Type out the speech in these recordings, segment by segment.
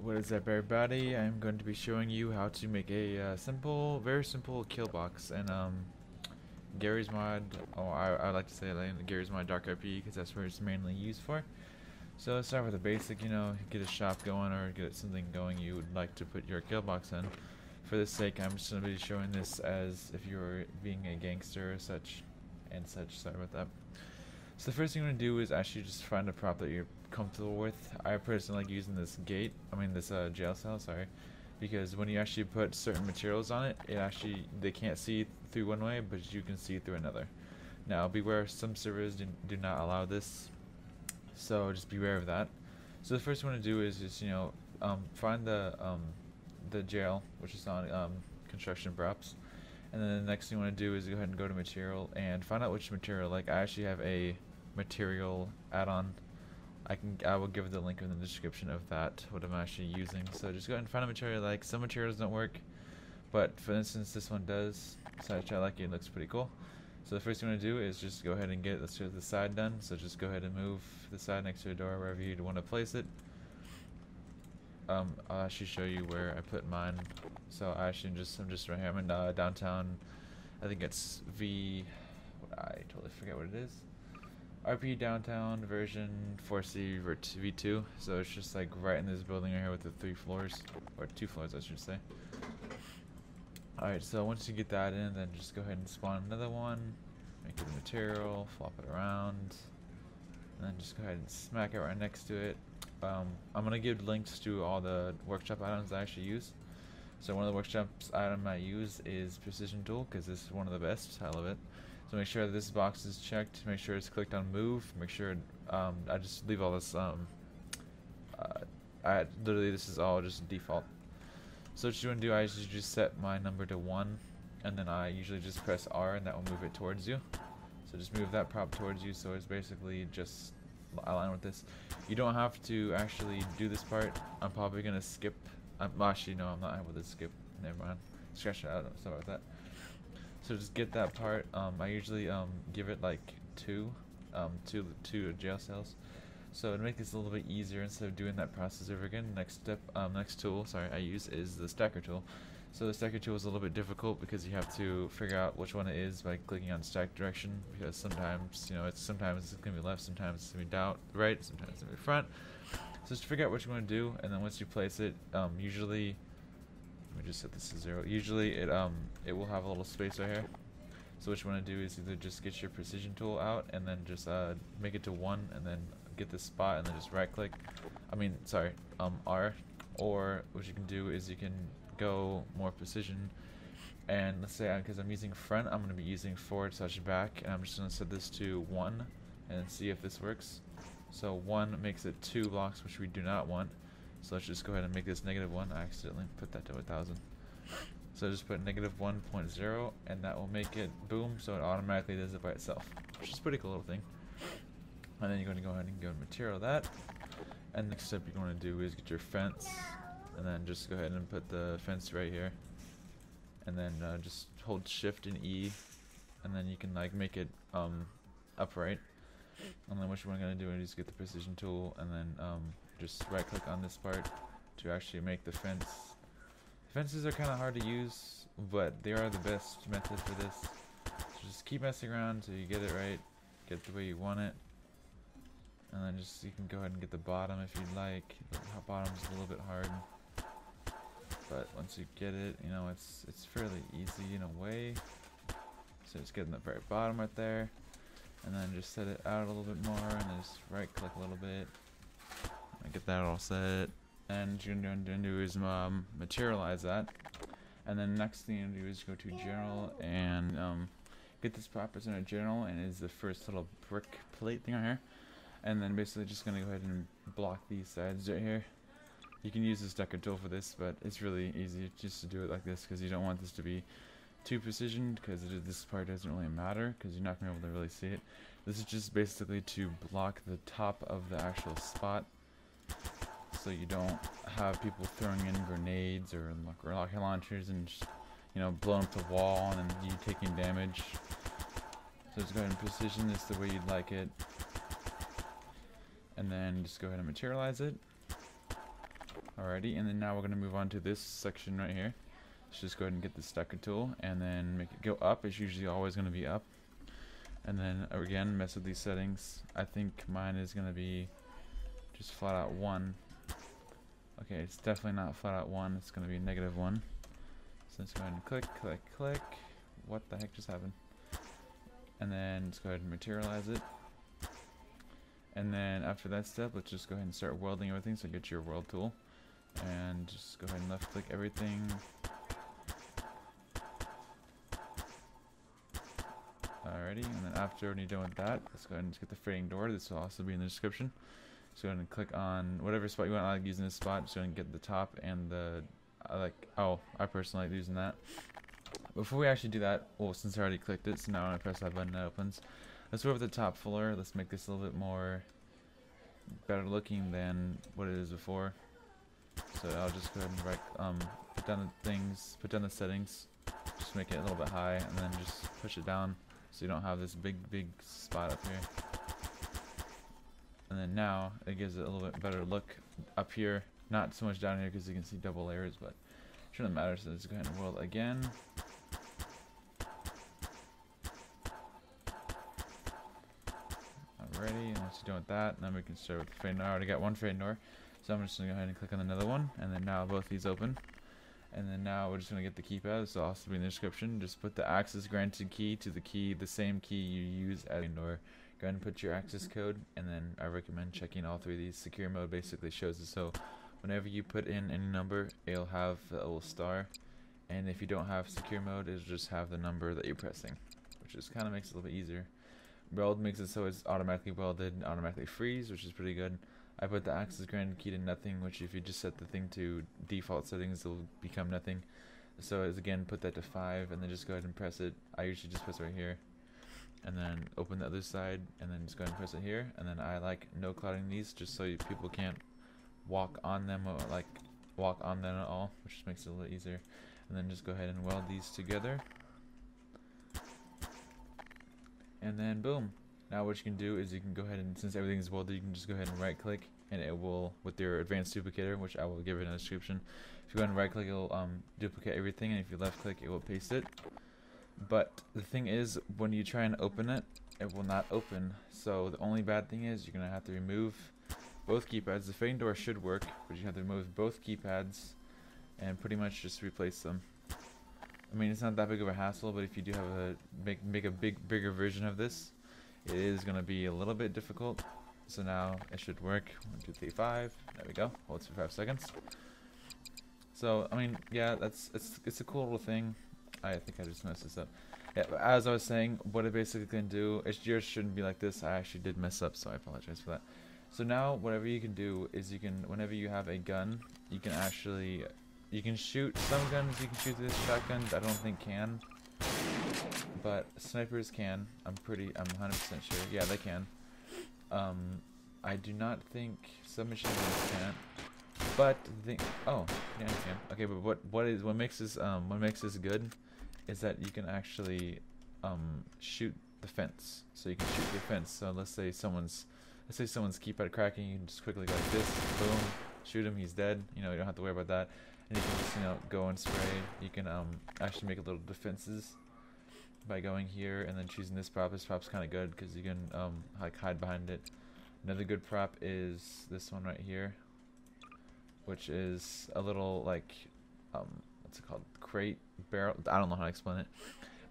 What is up, everybody? I'm going to be showing you how to make a very simple kill box and Garry's mod. Oh, I like to say like Garry's mod DarkRP because that's what it's mainly used for. So let's start with the basic. Get a shop going or get something going you would like to put your kill box in. For this sake, I'm just going to be showing this as if you were being a gangster or such and such. Sorry about that. So the first thing you want to do is actually just find a prop that you're comfortable with. I personally like using this this jail cell, sorry, because when you actually put certain materials on it, they can't see through one way, but you can see through another. Now beware, some servers do not allow this, so just beware of that. So the first thing you want to do is just find the jail, which is on construction props. And then the next thing you want to do is go ahead and go to material and find out which material. Like, I actually have a material add-on. I will give the link in the description of that, what I'm actually using. So just go ahead and find a material. Like, some materials don't work, but for instance this one does. So I like it, looks pretty cool. So the first thing you want to do is just go ahead and get the side done. So just go ahead and move the side next to the door wherever you'd want to place it. I'll actually show you where I put mine. So I'm just right here. I'm in downtown. I think it's I totally forget what it is. RP downtown version 4C V2. So it's just like right in this building right here with the 3 floors, or 2 floors I should say. Alright, so once you get that in, then just go ahead and spawn another one, make it a material, flop it around, and then just go ahead and smack it right next to it. I'm going to give links to all the workshop items I actually use. So one of the workshops item I use is precision tool, because this is one of the best. I love it. So make sure that this box is checked, make sure it's clicked on move, make sure I just leave all this literally this is all just default. So what you want to do, I usually just set my number to 1, and then I usually just press R and that will move it towards you. So just move that prop towards you, so it's basically just align with this. You don't have to actually do this part. I'm probably gonna skip. Actually, no, I'm not able to skip. Never mind. Scratch it out. Sorry about that. So just get that part. I usually give it like two jail cells. So to make this a little bit easier, instead of doing that process over again, next tool, sorry, I use is the stacker tool. So the stacker tool is a little bit difficult because you have to figure out which one it is by clicking on stack direction, because sometimes it's gonna be left, sometimes it's gonna be right, sometimes it's gonna be front. So just figure out what you want to do, and then once you place it, usually, let me just set this to 0. Usually it will have a little space right here. So what you want to do is either just get your precision tool out and then just make it to 1, and then get this spot and then just right click. R. Or what you can do is you can go more precision, and let's say because I'm using front, I'm going to be using forward/back, and I'm just going to set this to 1 and see if this works. So 1 makes it 2 blocks, which we do not want. So let's just go ahead and make this -1. I accidentally put that to 1000. So just put -1.0, and that will make it boom, so it automatically does it by itself, which is a pretty cool little thing. And then you're going to go ahead and go to material that. And next step you're going to do is get your fence, and then just go ahead and put the fence right here. And then just hold Shift and E, and then you can like make it upright. And then what you're going to do is get the precision tool, and then just right click on this part to actually make the fence. Fences are kind of hard to use, but they are the best method for this. So just keep messing around until you get it right, get the way you want it. And then you can go ahead and get the bottom if you'd like. The bottom's a little bit hard, but once you get it, it's fairly easy in a way. So just get in the very bottom right there, and then just set it out a little bit more, and then just right click a little bit and get that all set. And what you're going to do is materialize that, and then next thing you do is go to general and get this prop as in a general, and it's the first little brick plate thing right here. And then basically just going to go ahead and block these sides right here. You can use the stacker tool for this, but it's really easy just to do it like this, because you don't want this to be too precision, because this part doesn't really matter, because you're not going to be able to really see it. This is just basically to block the top of the actual spot, so you don't have people throwing in grenades or rocket launchers and just, blowing up the wall and then you taking damage. So just go ahead and position this the way you'd like it, and then just go ahead and materialize it. Alrighty, and then now we're going to move on to this section right here. Let's just go ahead and get the stacker tool and then make it go up. It's usually always going to be up. And then again, mess with these settings. I think mine is going to be just flat out 1. Okay, it's definitely not flat out 1. It's going to be -1. So let's go ahead and click, click, click. What the heck just happened? And then let's go ahead and materialize it. And then after that step, let's just go ahead and start welding everything. So get your weld tool and just go ahead and left click everything. Alrighty, and then after when you're done with that, let's go ahead and just get the framing door. This will also be in the description. So go ahead and click on whatever spot you want. I like using this spot. Just go ahead and get the top and the I personally like using that. Before we actually do that, well, since I already clicked it, so now when I press that button, it opens. Let's go over the top fuller. Let's make this a little bit more better looking than what it is before. So I'll just go ahead and put down the things, put down the settings, just make it a little bit high, and then just push it down so you don't have this big spot up here. And then now it gives it a little bit better look up here, not so much down here because you can see double layers, but it shouldn't matter. So let's go ahead and weld again. Alrighty, and once you're done with that, then we can start with the fade door. I already got one fade door, so I'm just going to go ahead and click on another one, and then now both these open. And then now we're just going to get the keypad, so also be in the description. Just put the access granted key to the same key you use as fade door. Go ahead and put your access code, and then I recommend checking all 3 of these. Secure mode basically shows it, so whenever you put in any number, it'll have a little star, and if you don't have secure mode, it'll just have the number that you're pressing, which just kind of makes it a little bit easier. Weld makes it so it's automatically welded and automatically freeze, which is pretty good. I put the access granted key to nothing, which if you just set the thing to default settings, it'll become nothing. So as again, put that to 5, and then just go ahead and press it. I usually just press right here, and then open the other side, and then just go ahead and press it here. And then I like no clouding these, just so people can't walk on them or like walk on them at all, which just makes it a little easier. And then just go ahead and weld these together. And then boom. Now what you can do is you can go ahead and, since everything is welded, you can just go ahead and right click, and it will, with your advanced duplicator, which I will give it in the description. If you go ahead and right click, it will duplicate everything, and if you left click, it will paste it. But the thing is, when you try and open it, it will not open. So the only bad thing is you're going to have to remove both keypads. The fading door should work, but you have to remove both keypads and pretty much just replace them. I mean, it's not that big of a hassle, but if you do have a make a bigger version of this, it is going to be a little bit difficult. So now it should work. 1, 2, 3, 5. There we go. Hold it for 5 seconds. So I mean, yeah, it's a cool little thing. I think I just messed this up. Yeah, but as I was saying, what it basically can do, yours shouldn't be like this. I actually did mess up, so I apologize for that. So now whatever you can do is you can, whenever you have a gun, you can actually, you can shoot some guns. You can shoot this shotguns. I don't think can, but snipers can. I'm 100% sure. Yeah, they can. I do not think submachine guns can't. But the thing, oh, yeah, you can. Okay, but what makes this good is that you can actually shoot the fence. So you can shoot the fence. So let's say someone's keypad cracking, you can just quickly go like this, boom, shoot him, he's dead. You know, you don't have to worry about that. And you can just, you know, go and spray. You can actually make a little defenses by going here and then choosing this prop. This prop's kind of good because you can like hide behind it. Another good prop is this one right here, which is a little like what's it called, crate barrel. I don't know how to explain it,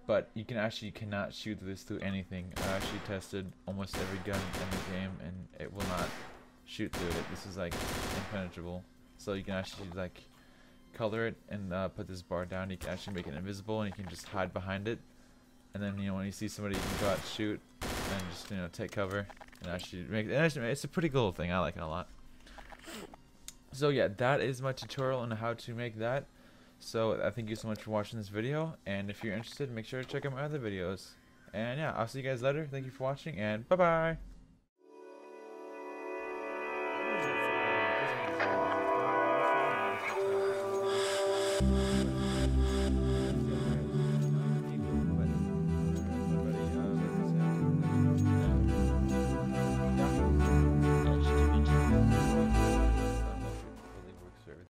but you cannot shoot this through anything. I actually tested almost every gun in the game, and it will not shoot through it. This is like impenetrable. So you can actually like color it and put this bar down. You can actually make it invisible, and you can just hide behind it. And then, you know, when you see somebody, you can go out and shoot, and just, you know, take cover and actually make it. It's a pretty cool thing. I like it a lot. So yeah, that is my tutorial on how to make that. So I thank you so much for watching this video, and if you're interested, make sure to check out my other videos. And yeah, I'll see you guys later. Thank you for watching, and bye bye.